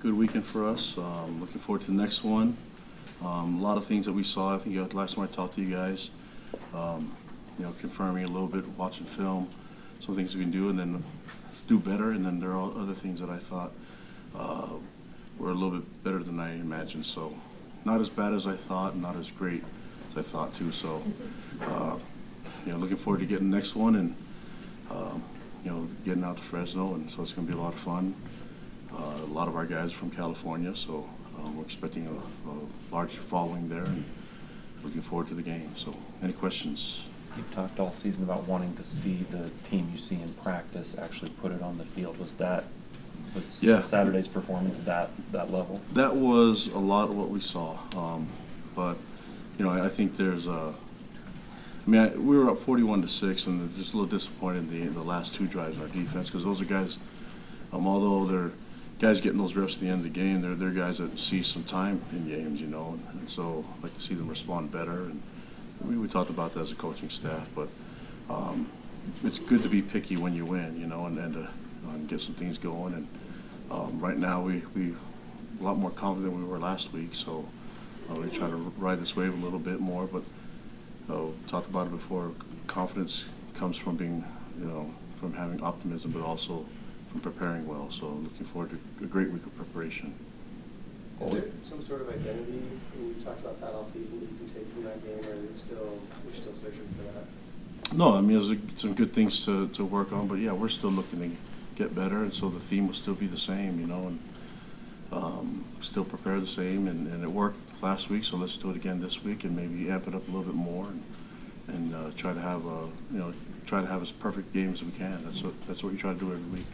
good weekend for us. Looking forward to the next one. A lot of things that we saw. I think last time I talked to you guys, confirming a little bit, watching film, some things we can do, and then do better. And then there are other things that I thought were a little bit better than I imagined. So not as bad as I thought, and not as great as I thought too. So looking forward to getting the next one and getting out to Fresno, and so it's going to be a lot of fun. A lot of our guys are from California, so we're expecting a large following there, and looking forward to the game. So, any questions? You've talked all season about wanting to see the team you see in practice actually put it on the field. Was Saturday's performance that level? That was a lot of what we saw, but I think there's we were up 41-6, and just a little disappointed in the last two drives in our defense, because those are guys, although they're guys getting those reps at the end of the game, they're guys that see some time in games, and so I'd like to see them respond better. And we talked about that as a coaching staff, but it's good to be picky when you win, and get some things going. And right now we a lot more confident than we were last week, so we try to ride this wave a little bit more. But talked about it before. Confidence comes from being, from having optimism, but also from preparing well. So looking forward to a great week of preparation. Is there some sort of identity, when you talked about that all season, that you can take from that game, or is it still, you're still searching for that? No, there's some good things to work on, but yeah, we're still looking to get better, and so the theme will still be the same, and still prepare the same, and it worked last week, so let's do it again this week, and maybe amp it up a little bit more, and try to have as perfect game as we can. That's what you try to do every week.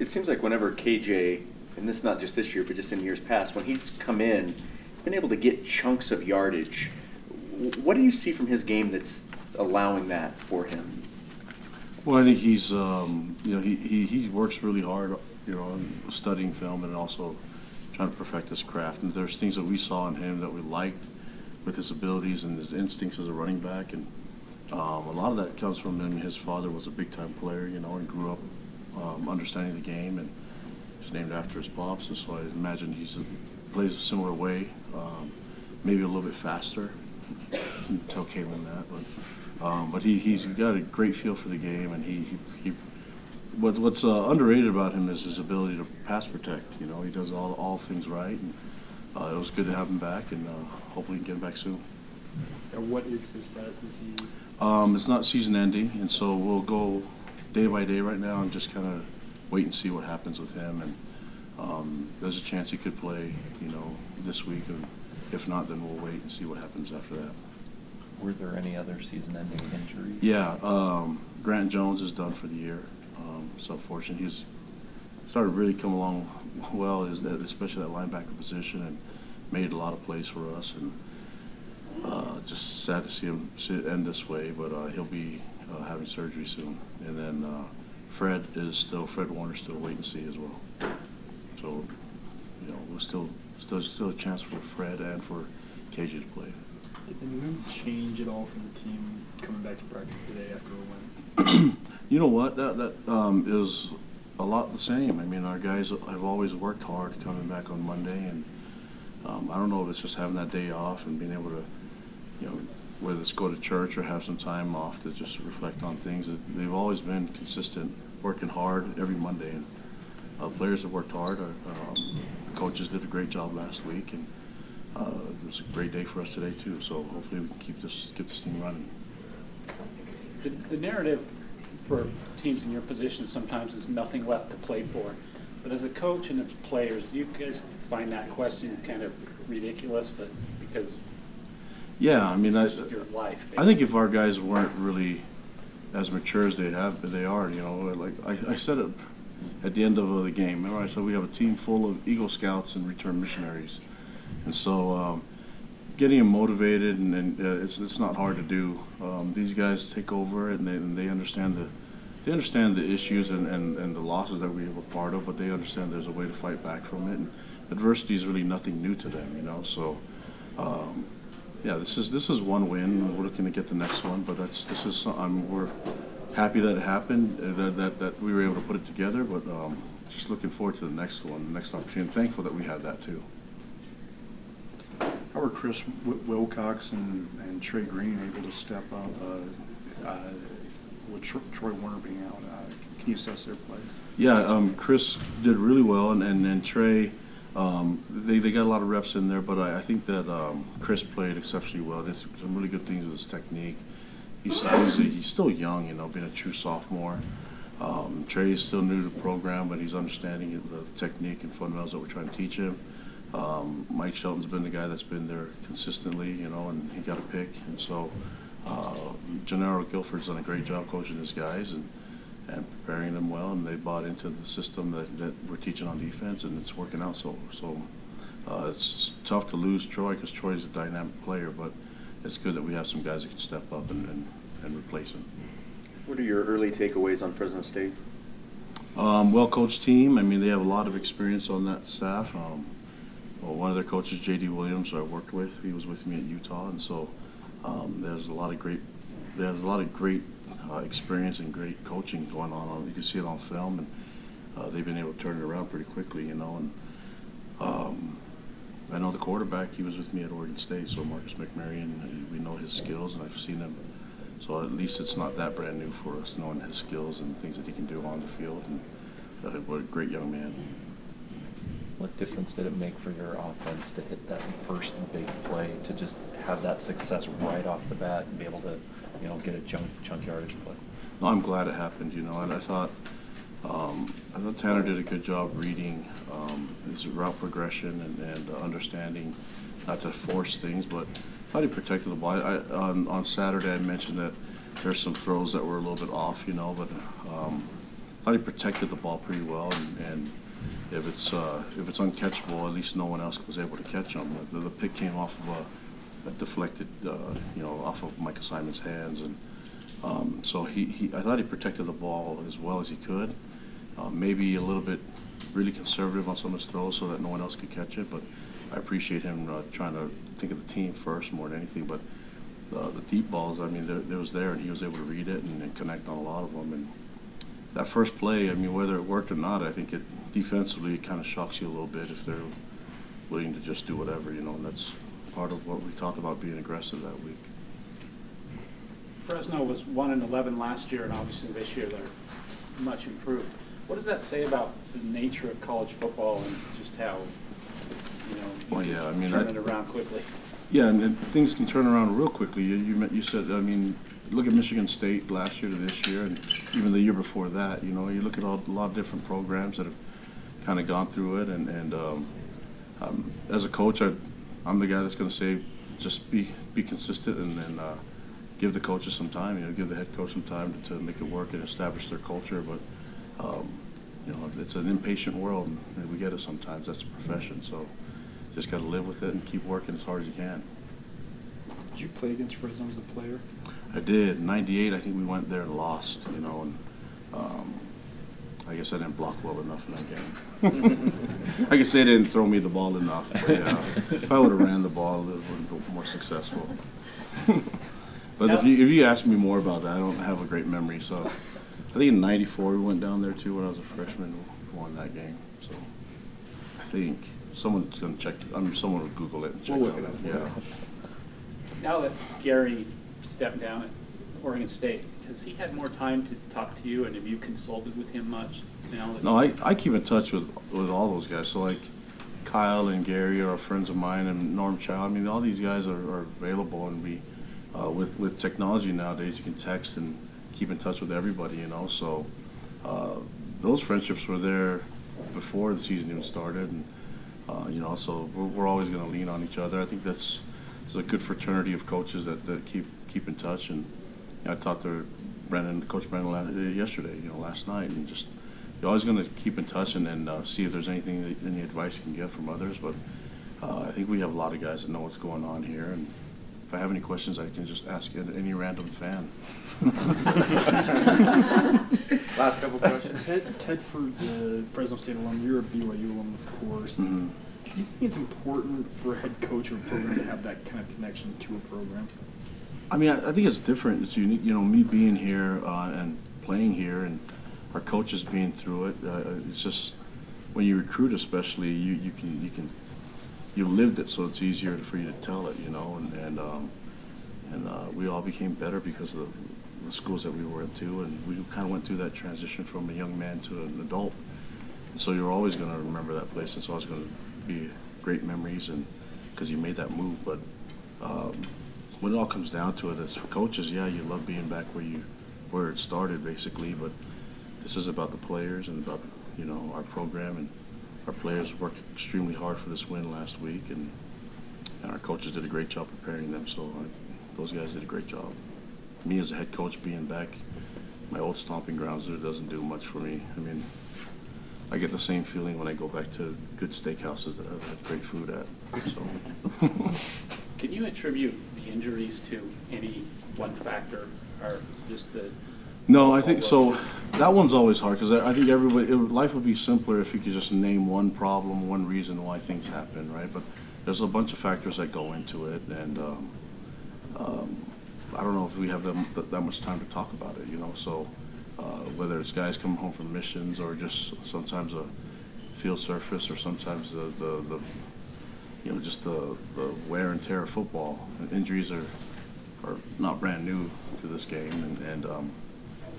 It seems like whenever KJ, and this is not just this year, but just in years past, when he's come in, he's been able to get chunks of yardage. What do you see from his game that's allowing that for him? Well, I think he's, he works really hard, studying film and also trying to perfect his craft. And there's things that we saw in him that we liked with his abilities and his instincts as a running back. And a lot of that comes from him. His father was a big-time player, and grew up understanding the game, and he's named after his pops. And so I imagine he plays a similar way, maybe a little bit faster. I can tell Kalen that, but he's got a great feel for the game, and what's underrated about him is his ability to pass protect. He does all things right, and it was good to have him back, and hopefully we can get him back soon. And what is his status? Is he? It's not season ending, and so we'll go day by day right now and just kind of wait and see what happens with him. And there's a chance he could play, this week, and if not, then we'll wait and see what happens after that. Were there any other season-ending injuries? Yeah, Grant Jones is done for the year. It's unfortunate. He's started to really come along well, especially that linebacker position, and made a lot of plays for us. And just sad to see him end this way, but he'll be having surgery soon. And then Fred Warner's still wait and see as well. So, we're still a chance for Fred and for KJ to play. Did the mood change at all from the team coming back to practice today after a win? You know what? That it was a lot the same. Our guys have always worked hard coming back on Monday, and I don't know if it's just having that day off and being able to, whether it's go to church or have some time off to just reflect on things. They've always been consistent, working hard every Monday, and players have worked hard. Coaches did a great job last week, and it was a great day for us today too. So hopefully we can keep this team running. The narrative for teams in your position sometimes is nothing left to play for. But as a coach and as players, do you guys find that question kind of ridiculous? Because yeah, this is your life, basically. I think if our guys weren't really as mature as they are, like I said it at the end of the game. Remember, I said we have a team full of Eagle Scouts and returned missionaries, and so getting them motivated and it's not hard to do. These guys take over it, and they understand the issues and the losses that we were part of, but they understand there's a way to fight back from it. And adversity is really nothing new to them, So, yeah, this is one win. We're looking to get the next one, but we're happy that it happened, that we were able to put it together. But just looking forward to the next one, the next opportunity. I'm thankful that we have that too. How are Chris Wilcox and Trey Green able to step up with Troy Warner being out? Can you assess their play? Yeah, Chris did really well, and Trey, they got a lot of reps in there, but I think that Chris played exceptionally well. Did some really good things with his technique. He's still young, you know, being a true sophomore. Trey is still new to the program, but he's understanding the technique and fundamentals that we're trying to teach him. Mike Shelton's been the guy that's been there consistently, you know, and he got a pick. And so Gennaro Guilford's done a great job coaching his guys and preparing them well, and they bought into the system that we're teaching on defense, and it's working out. So it's tough to lose Troy because Troy's a dynamic player, but it's good that we have some guys that can step up and replace him. What are your early takeaways on Fresno State? Well-coached team. I mean, they have a lot of experience on that staff. One of their coaches, J.D. Williams, I worked with. He was with me at Utah, and so there's a lot of great experience and great coaching going on. You can see it on film, and they've been able to turn it around pretty quickly, you know. And I know the quarterback. He was with me at Oregon State, so Marcus McMarion. We know his skills, and I've seen him. So at least it's not that brand new for us, knowing his skills and things that he can do on the field. And what a great young man. What difference did it make for your offense to hit that first big play, to just have that success right off the bat and be able to, you know, get a chunk yardage play? No, I'm glad it happened, you know, and I thought Tanner did a good job reading his route progression and understanding not to force things, but I thought he protected the ball. On Saturday I mentioned that there's some throws that were a little bit off, you know, but I thought he protected the ball pretty well, and if it's uncatchable, at least no one else was able to catch him. The pick came off of a deflected, you know, off of Micah Simon's hands, and so I thought he protected the ball as well as he could. Maybe a little bit really conservative on some of his throws so that no one else could catch it, but I appreciate him trying to think of the team first more than anything. But the deep balls, I mean, it was there, and he was able to read it and connect on a lot of them. And that first play, I mean, whether it worked or not, I think defensively it kind of shocks you a little bit if they're willing to just do whatever, you know, and that's part of what we talked about, being aggressive that week. Fresno was 1-11 last year, and obviously this year they're much improved. What does that say about the nature of college football and just how, you know, well, yeah, I mean, turn it around quickly? Yeah, and things can turn around real quickly. You said, I mean, look at Michigan State last year to this year, and even the year before that. You know, you look at a lot of different programs that have kind of gone through it, and as a coach, I'm the guy that's going to say, just be consistent and give the coaches some time. You know, give the head coach some time to make it work and establish their culture. But you know, it's an impatient world, and we get it sometimes. That's the profession. So just got to live with it and keep working as hard as you can. Did you play against Fresno as a player? I did. In '98, I think we went there and lost, you know, and I guess I didn't block well enough in that game. I can say they didn't throw me the ball enough, but yeah, if I would have ran the ball, it would have been more successful. But if you ask me more about that, I don't have a great memory. So I think in '94 we went down there too when I was a freshman. We won that game. So I think someone's going to check. Someone will Google it and check it out. Yeah. Now that Gary stepped down at Oregon State, has he had more time to talk to you, and have you consulted with him much now? No, I keep in touch with all those guys. So like Kyle and Gary are friends of mine, and Norm Chow. I mean, all these guys are available, and we with technology nowadays, you can text and keep in touch with everybody. You know, so those friendships were there before the season even started, and you know, so we're always going to lean on each other. I think there's a good fraternity of coaches that keep in touch, and you know, I talked to Coach Brennan yesterday, you know, last night, and just you're always going to keep in touch and see if there's any advice you can get from others. But I think we have a lot of guys that know what's going on here, and if I have any questions, I can just ask any random fan. Last couple questions. Ted Ford's a Fresno State alum. You're a BYU alum, of course. Mm-hmm. Do you think it's important for a head coach of a program to have that kind of connection to a program? I mean, I think it's different. It's unique. You know, me being here and playing here, and our coaches being through it. It's just when you recruit, especially, you lived it, so it's easier for you to tell it, you know. And we all became better because of the schools that we were into, and we kind of went through that transition from a young man to an adult. So you're always going to remember that place. It's always going to be great memories, and because you made that move. But when it all comes down to it, as for coaches, yeah, you love being back where it started, basically. But this is about the players and about, you know, our program, and our players worked extremely hard for this win last week, and our coaches did a great job preparing them. So those guys did a great job. Me as a head coach being back, my old stomping grounds, it doesn't do much for me. I mean, I get the same feeling when I go back to good steakhouses that I've had great food at. So. Can you attribute the injuries to any one factor, or just the? No, I think so. That one's always hard because I think life would be simpler if you could just name one problem, one reason why things happen, right? But there's a bunch of factors that go into it, and I don't know if we have that much time to talk about it, you know. So whether it's guys coming home from missions, or just sometimes a field surface, or sometimes the you know, just the wear and tear of football. And injuries are not brand new to this game, and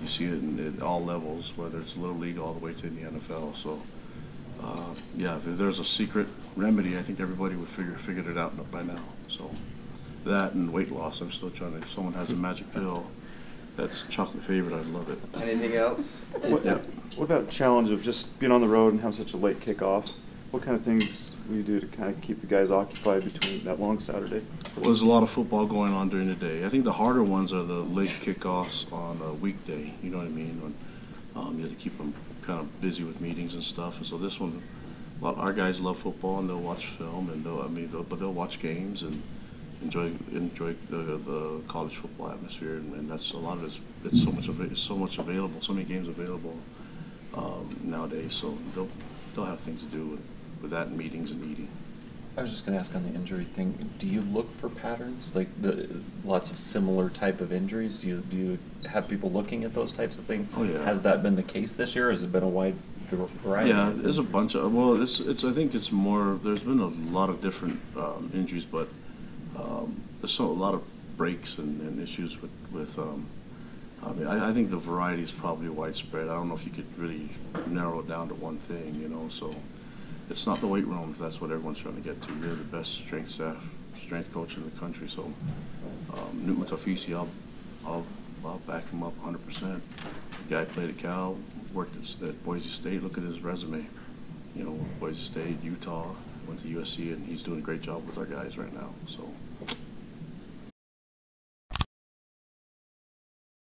you see it at all levels, whether it's Little League all the way to the NFL. So yeah, if there's a secret remedy, I think everybody would figured it out by now. So that and weight loss, I'm still trying to. If someone has a magic pill that's chocolate favorite, I'd love it. Anything else? What about challenge of just being on the road and having such a late kickoff? What kind of things will you do to kind of keep the guys occupied between that long Saturday? Well, there's a lot of football going on during the day. I think the harder ones are the late kickoffs on a weekday. You know what I mean? When you have to keep them kind of busy with meetings and stuff. And so this one, our guys love football, and they'll watch film, and they'll watch games and enjoy the college football atmosphere. And that's a lot of it. It's so much available, so many games available nowadays. So they'll have things to do with that, and meetings and eating. I was just going to ask on the injury thing, do you look for patterns, like lots of similar type of injuries? Do you have people looking at those types of things? Oh, yeah. Has that been the case this year, or has it been a wide variety? Yeah, there's a bunch of, well, I think it's more, there's been a lot of different injuries, but there's a lot of breaks and issues with I mean, I think the variety is probably widespread. I don't know if you could really narrow it down to one thing, you know, so. It's not the weight room if that's what everyone's trying to get to. We're the best strength coach in the country. So Newton Tafisi, I'll back him up 100%. The guy played at Cal, worked at Boise State. Look at his resume. You know, Boise State, Utah, went to USC, and he's doing a great job with our guys right now. So